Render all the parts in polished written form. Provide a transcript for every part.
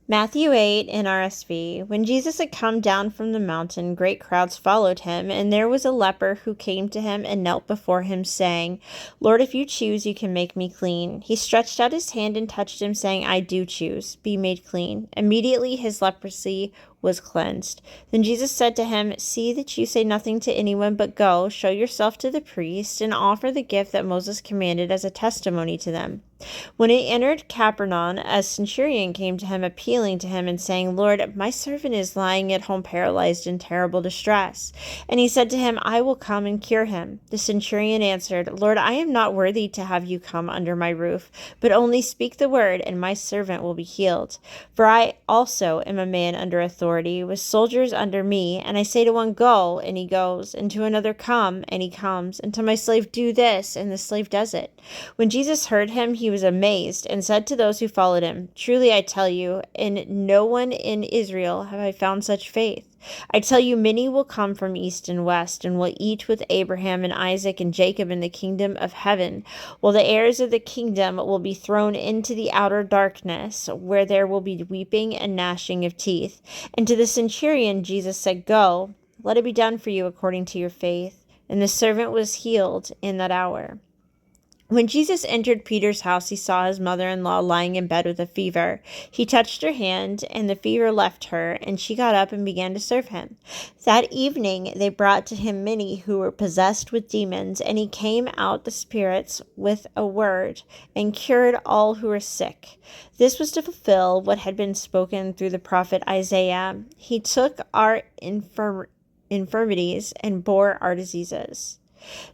Matthew 8, NRSV. When Jesus had come down from the mountain, great crowds followed him, and there was a leper who came to him and knelt before him, saying, "Lord, if you choose, you can make me clean." He stretched out his hand and touched him, saying, "I do choose. Be made clean." Immediately his leprosy was cleansed. Then Jesus said to him, "See that you say nothing to anyone, but go, show yourself to the priest, and offer the gift that Moses commanded as a testimony to them." When he entered Capernaum, a centurion came to him, appealing to him and saying, "Lord, my servant is lying at home paralyzed in terrible distress." And he said to him, "I will come and cure him." The centurion answered, "Lord, I am not worthy to have you come under my roof, but only speak the word, and my servant will be healed. For I also am a man under authority, with soldiers under me, and I say to one, 'Go,' and he goes, and to another, 'Come,' and he comes, and to my slave, 'Do this,' and the slave does it." When Jesus heard him, he was amazed, and said to those who followed him, "Truly I tell you, in no one in Israel have I found such faith. I tell you, many will come from east and west, and will eat with Abraham and Isaac and Jacob in the kingdom of heaven, while the heirs of the kingdom will be thrown into the outer darkness, where there will be weeping and gnashing of teeth." And to the centurion Jesus said, "Go, let it be done for you according to your faith." And the servant was healed in that hour. When Jesus entered Peter's house, he saw his mother-in-law lying in bed with a fever. He touched her hand, and the fever left her, and she got up and began to serve him. That evening they brought to him many who were possessed with demons, and he came out the spirits with a word, and cured all who were sick. This was to fulfill what had been spoken through the prophet Isaiah. He took our infirmities and bore our diseases.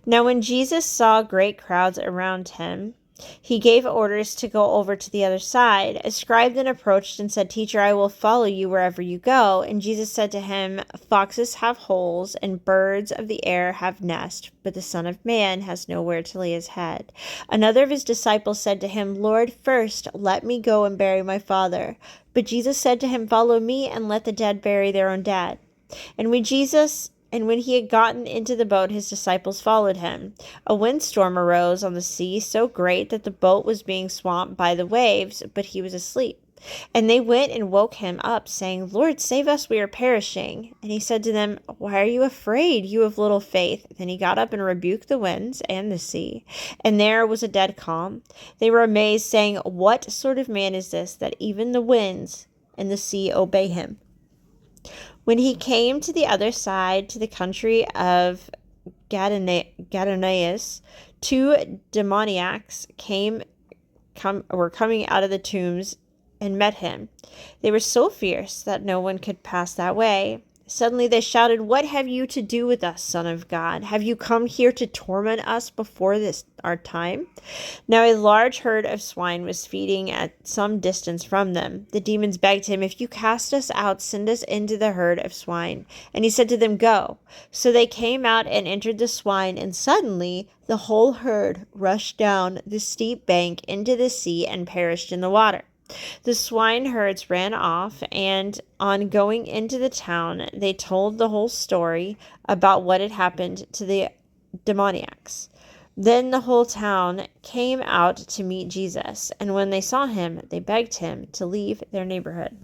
Now when Jesus saw great crowds around him, he gave orders to go over to the other side. A scribe then approached and said, "Teacher, I will follow you wherever you go." And Jesus said to him, "Foxes have holes, and birds of the air have nests, but the Son of Man has nowhere to lay his head." Another of his disciples said to him, "Lord, first let me go and bury my father." But Jesus said to him, "Follow me, and let the dead bury their own dead." And when he had gotten into the boat, his disciples followed him. A windstorm arose on the sea, so great that the boat was being swamped by the waves, but he was asleep. And they went and woke him up, saying, "Lord, save us, we are perishing." And he said to them, "Why are you afraid, you of little faith?" Then he got up and rebuked the winds and the sea, and there was a dead calm. They were amazed, saying, "What sort of man is this, that even the winds and the sea obey him?" When he came to the other side, to the country of Gadarenes, two demoniacs were coming out of the tombs and met him. They were so fierce that no one could pass that way. Suddenly they shouted, "What have you to do with us, Son of God? Have you come here to torment us before our time?" Now a large herd of swine was feeding at some distance from them. The demons begged him, "If you cast us out, send us into the herd of swine." And he said to them, "Go." So they came out and entered the swine, and suddenly the whole herd rushed down the steep bank into the sea and perished in the water. The swineherds ran off, and on going into the town, they told the whole story about what had happened to the demoniacs. Then the whole town came out to meet Jesus, and when they saw him, they begged him to leave their neighborhood.